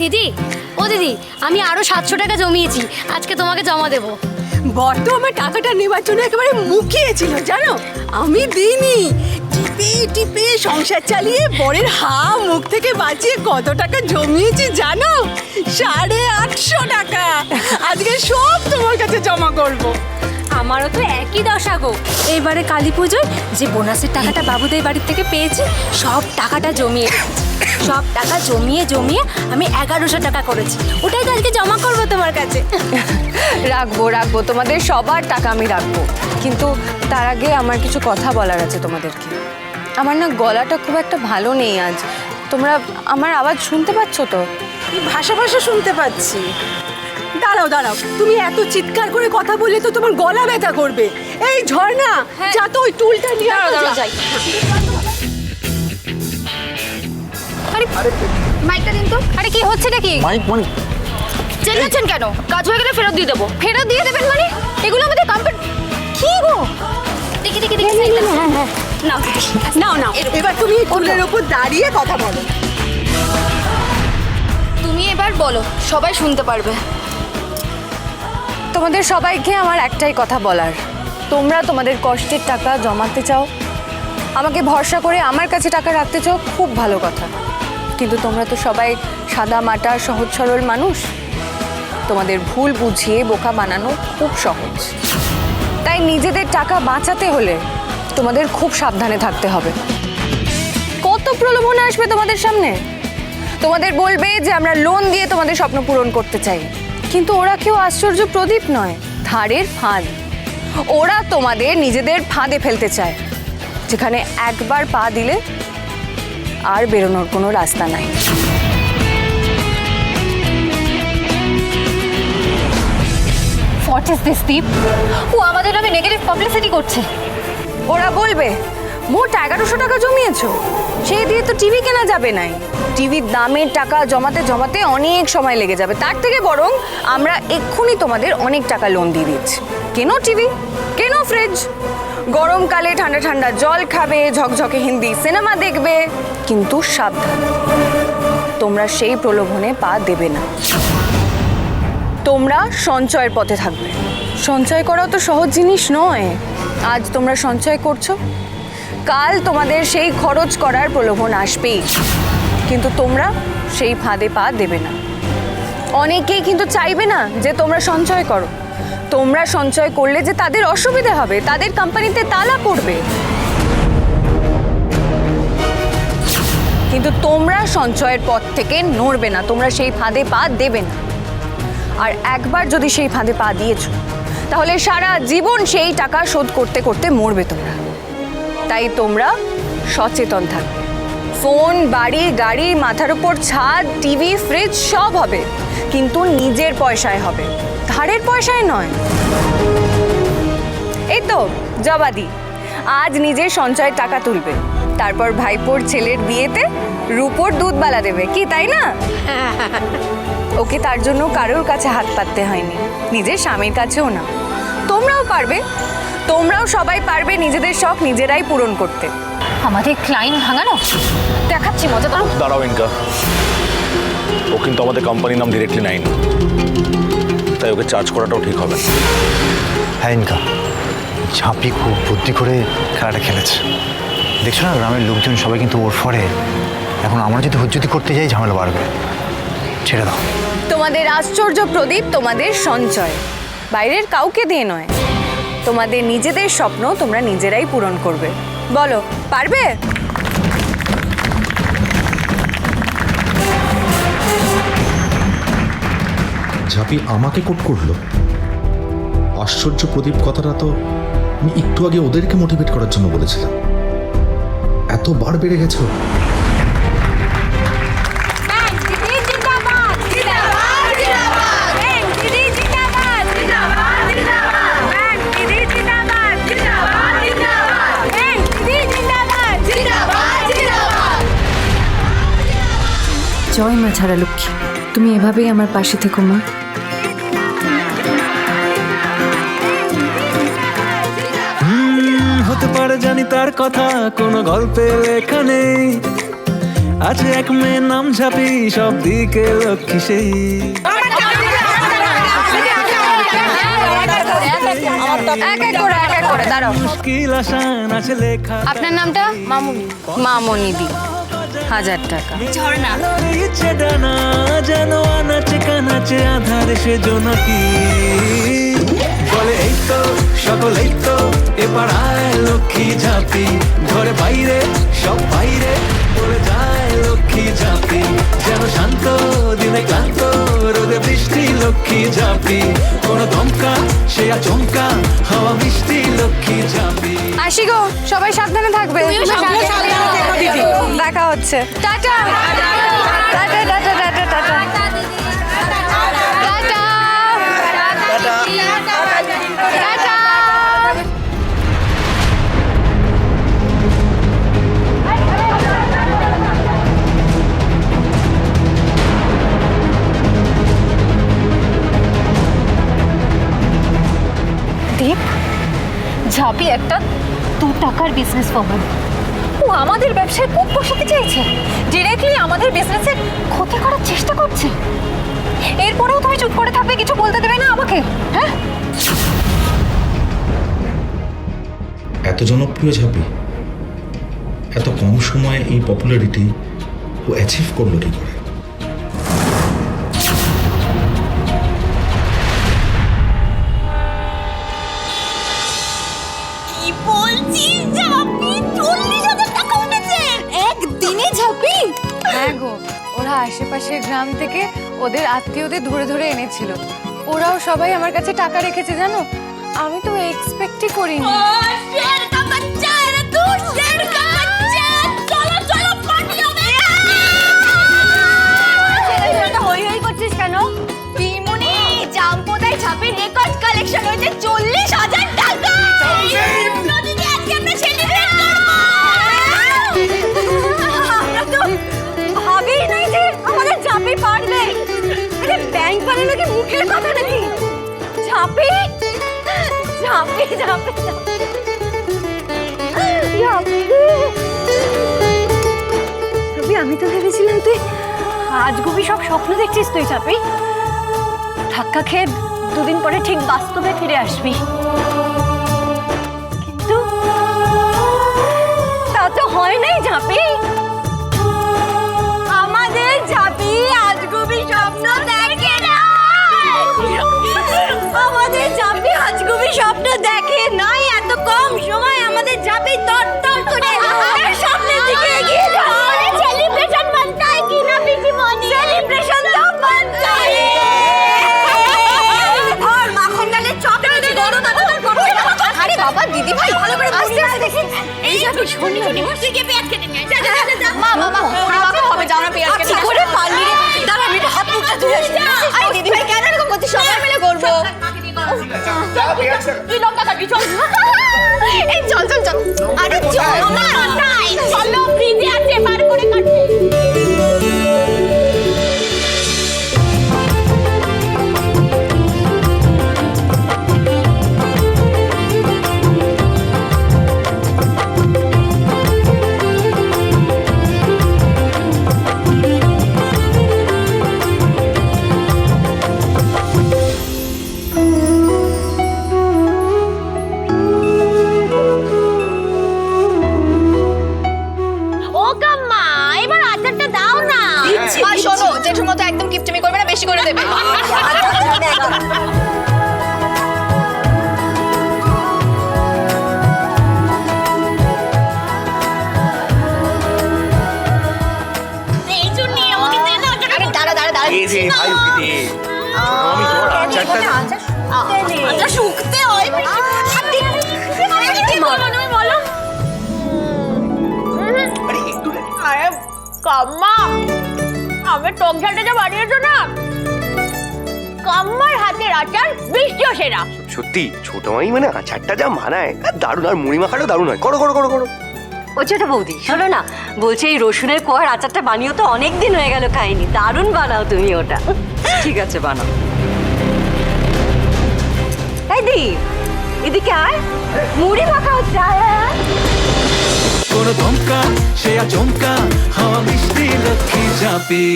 দিদি, ও দিদি, আমি আরো 700 টাকা জমিয়েছি, আজকে তোমাকে জমা দেবো। বড্ড আমার টাকাটা নেবার জন্য একেবারে মুখিয়েছিল জানো, আমি দিইনি। টিপে টিপে সংসার চালিয়ে বরের মুখ থেকে বাঁচিয়ে কত টাকা জমিয়েছি জানো? 850 টাকা। আজকে সব তোমার কাছে জমা করব। আমারও তো একই দশা গো। এইবারে কালী পুজোয় যে বোনাসের টাকাটা বাবুদের বাড়ির থেকে পেয়েছি, সব টাকাটা জমিয়ে রেখেছি। সব টাকা জমিয়ে জমিয়ে আমি 1100 টাকা করেছি, ওটাই তো আজকে জমা করবো তোমার কাছে। রাখবো রাখবো, তোমাদের সবার টাকা আমি রাখবো, কিন্তু তার আগে আমার কিছু কথা বলার আছে তোমাদেরকে। আমার না গলাটা খুব একটা ভালো নেই আজ। তোমরা আমার আওয়াজ শুনতে পাচ্ছ তো? ভাষা ভাষা শুনতে পাচ্ছি। দাঁড়াও দাঁড়াও, তুমি এত চিৎকার করে কথা বললে তো তোমার গলা ব্যথা করবে। এই ঝর্ণা, যা তো ওই টুলটা নিয়ে যাই। আরে মাইকটা দিন তো। আরে কি হচ্ছে নাকি? মাইক মানে চেল্লাচ্ছেন কেন? কাজ হয়ে গেলে ফেরত দিয়ে দেবো। ফেরত দিয়ে দেবেন মানে? এগুলো আমাদের কমপ্লিট। কি গো? দেখি দেখি দেখি। হ্যাঁ হ্যাঁ, নাও নাও নাও, এবার তুমি টুলের উপর দাঁড়িয়ে কথা বলো। তুমি এবার বলো, সবাই শুনতে পারবে। তোমাদের সবাইকে আমার একটাই কথা বলার, তোমরা তোমাদের কষ্টের টাকা জমাতে চাও, আমাকে ভরসা করে আমার কাছে টাকা রাখতে চাও, খুব ভালো কথা। কিন্তু তোমরা তো সবাই সাদা মাটা সহজ সরল মানুষ, তোমাদের ভুল বুঝিয়ে বোকা বানানো খুব সহজ। তাই নিজেদের টাকা বাঁচাতে হলে তোমাদের খুব সাবধানে থাকতে হবে। কত প্রলোভন আসবে তোমাদের সামনে, তোমাদের বলবে যে আমরা লোন দিয়ে তোমাদের স্বপ্ন পূরণ করতে চাই, কিন্তু ওরা কেউ আশ্চর্য প্রদীপ নয়, ধারের ফাঁদ। ওরা তোমাদের নিজেদের ফাঁদে ফেলতে চায়, যেখানে একবার পা দিলে আর বেরোনোর কোনো রাস্তা নাই। হোয়াট ইজ দিস দীপ? ও আমাদের নামে নেগেটিভ পাবলিসিটি করছে। ওরা বলবে মোট 1100 টাকা জমিয়েছো, সেই দিয়ে তো টিভি কেনা যাবে নাই। টিভির দামের টাকা জমাতে জমাতে অনেক সময় লেগে যাবে, তার থেকে বরং আমরা এক্ষুনি তোমাদের অনেক টাকা লোন দিয়ে দিচ্ছি। কেন টিভি, কেন ফ্রিজ, গরমকালে ঠান্ডা ঠান্ডা জল খাবে, ঝকঝকে হিন্দি সিনেমা দেখবে। কিন্তু সাবধান, তোমরা সেই প্রলোভনে পা দেবে না। তোমরা সঞ্চয়ের পথে থাকবে। সঞ্চয় করাও তো সহজ জিনিস নয়। আজ তোমরা সঞ্চয় করছো, কাল তোমাদের সেই খরচ করার প্রলোভন আসবেই, কিন্তু তোমরা সেই ফাঁদে পা দেবে না। অনেকেই কিন্তু চাইবে না যে তোমরা সঞ্চয় করো। তোমরা সঞ্চয় করলে যে তাদের অসুবিধা হবে, তাদের কোম্পানিতে তালা পড়বে, কিন্তু তোমরা সঞ্চয়ের পথ থেকে নড়বে না, তোমরা সেই ফাঁদে পা দেবে না। আর একবার যদি সেই ফাঁদে পা দিয়েছো, তাহলে সারা জীবন সেই টাকা শোধ করতে করতে মরবে তোমরা। তাই তোমরা সচেতন থাকবে। ফোন, বাড়ি, গাড়ি, মাথার উপর ছাদ, টিভি, ফ্রিজ সব হবে, কিন্তু নিজের পয়সায় হবে, ধারের পয়সায় নয়। এই তো জবাদি, আজ নিজের সঞ্চয়ের টাকা তুলবে, তারপর ভাইপোর ছেলের বিয়েতে রূপোর দুধবালা দেবে, কি তাই না? ওকে তার জন্য কারোর কাছে হাত পাততে হয়নি, নিজের স্বামীর কাছেও না। তোমরাও পারবে, তোমরাও সবাই পারবে নিজেদের শখ নিজেরাই পূরণ করতে। আমাদের ক্লায়েন্ট ভাঙানো দেখাচ্ছি মজা। দাঁড়াও ইনকা, ও কিন্তু আমাদের কোম্পানির নাম ডিরেক্টলি নেয়নি, তাই ওকে চার্জ করাটাও ঠিক হবে। হ্যাঁ ইনকা, ঝাঁপি খুব বুদ্ধি করে খেলাটা খেলেছে। দেখছো না, গ্রামের লোকজন সবাই কিন্তু ওর ফরে। এখন আমরা যদি হুজ্জুতি করতে যাই ঝামেলা বাড়বে, ছেড়ে দাও। তোমাদের আশ্চর্য প্রদীপ তোমাদের সঞ্চয়, বাইরের কাউকে দিয়ে নয়। তোমাদের নিজেদের স্বপ্ন তোমরা নিজেরাই পূরণ করবে। বলো, পারবে? ঝাঁপি আমাকে কোট করলো। আশ্চর্য প্রদীপ কথাটা তো আমি একটু আগে ওদেরকে মোটিভেট করার জন্য বলেছিলাম। এতবার বেড়ে গেছো। জয় মা ছাড়া লক্ষ্মী, তুমি এভাবেই আমার পাশে থেকো মা। হতে পারে জানি তার কথা কোনো গল্পে লেখা নেই, আছে এক মেয়ে নাম ঝাঁপি, সব দিকে লক্ষ্মী সেই। এক এক করে দাঁড়াও। মুশকিল আসান আছে লেখা। আপনার নামটা? মামুনি। মামনি দি, 1000 টাকা। ইচ্ছে ডানা যেন আনাচে কানাচে আধারে সে জোনাকি বলে এই তো সকলেই তো এ পাড়ায় লক্ষ্মী ঝাঁপি, ঘরে বাইরে সব বাইরে বলে যায় লক্ষ্মী ঝাঁপি, যেন শান্ত দিনে ক্লান্ত রোদে বৃষ্টি লক্ষ্মী ঝাঁপি, কোনো দমকা সে আচমকা হাওয়া মিষ্টি লক্ষ্মী ঝাঁপি। আসি গো, সবাই সাবধানে থাকবে। দেখা হচ্ছে। Ta-ta ta-ta ta-ta ta-ta ta-ta ta-ta. Deep, ঝাঁপি একটা 2 টাকার বিজনেস ওম্যান। ও আমাদের ব্যবসায় খুব বসাতে চাইছে, ডিরেক্টলি আমাদের বিজনেসের ক্ষতি করার চেষ্টা করছে। এরপরেও তুমি চুপ করে থাকবে, কিছু বলতে দেবে না আমাকে? হ্যাঁ, এত জনপ্রিয় ঝাঁপি এত কম সময়ে এই পপুলারিটি ও অ্যাচিভ করলো কি করে? হ্যাঁ গো, ওরা আশেপাশের গ্রাম থেকে ওদের আত্মীয়দের ধরে ধরে এনেছিল। ওরাও সবাই আমার কাছে টাকা রেখেছে জানো, আমি তো এক্সপেক্টই করিনি। হই হই করছিস কেন? পিমুনি, জাম্পোদাই ঝাঁপির রেকর্ড কালেকশন হয়েছে 40,000 টাকা। নদীতে আজকে আমরা সেলিব্রেট করব। আমরা তো ভাবেই নাই যে আমাদের ঝাঁপি পারবে। আরে ব্যাংক পারে নাকি মুখের কথা নাকি? ঝাঁপি ঝাঁপি ঝাঁপি ঝাঁপি। আমি তো ভেবেছিলাম তুই আজগুবি সব স্বপ্ন দেখছিস তুই ঝাঁপি। ধাক্কা খেয়ে 2 দিন পরে ঠিক বাস্তবে ফিরে আসবি, কিন্তু তা তো হয় নাই ঝাঁপি। আমাদের ঝাঁপি আজগুবি স্বপ্ন দেখে না। আমাদের ঝাঁপি আজগুবি স্বপ্ন দেখে নাই। এত কম সময় আমাদের ঝাঁপি তরতর করে সামনের দিকে এগিয়ে যায়। सेलिब्रेशन बनता है कि ना पीछे मोनी? सेलिब्रेशन तो बनता है। और माखन डाले चॉप में गड़ो दादा तो गड़ो। अरे बाबा दीदी भाई ভালো করে আস্তে আস্তে দেখি। এই যাবি শুনি শুনি তুই কি পেঁয়াজ কেটে নিয়ে যা যা যা। মা ওরে বাবা হবে যাও না পেঁয়াজ কেটে। করে পারলি রে। দাঁড়া আমি হাত মুখটা ধুয়ে আসি। আরে দিদি ভাই কেন এরকম করছিস? সবাই মিলে করব। তুই লঙ্কা কাটি চল। এই চল চল চল। আরে চল না নাই। চলো ফ্রিজে আছে বার করে কাটতে। শোনো, জেঠুর মতো একদম কিপটেমি করবে না, বেশি করে দেবে। দাঁড়া দাঁড়া দাঁড়া শুকতে হয়। বলো আরে কাম্মা, আমি টক ঝালটা যা বানিয়েছো না, কাম্মার হাতের আচার বৃষ্টিও সেরা। সত্যি ছোট মাই মানে আচারটা যা মানায় দারুণ, আর মুড়ি মাখাটাও দারুণ হয়। করো করো করো করো। ও ছোট বৌদি শোনো না, বলছে এই রসুনের কোয়ার আচারটা বানিয়েও তো অনেক দিন হয়ে গেল খাইনি, দারুণ বানাও তুমি ওটা। ঠিক আছে বানাও। এই দি এদিকে আয়, মুড়ি মাখা হচ্ছে। কোনো ধমকা সে আচমকা হাওয়া বৃষ্টি লক্ষ্মী ঝাঁপি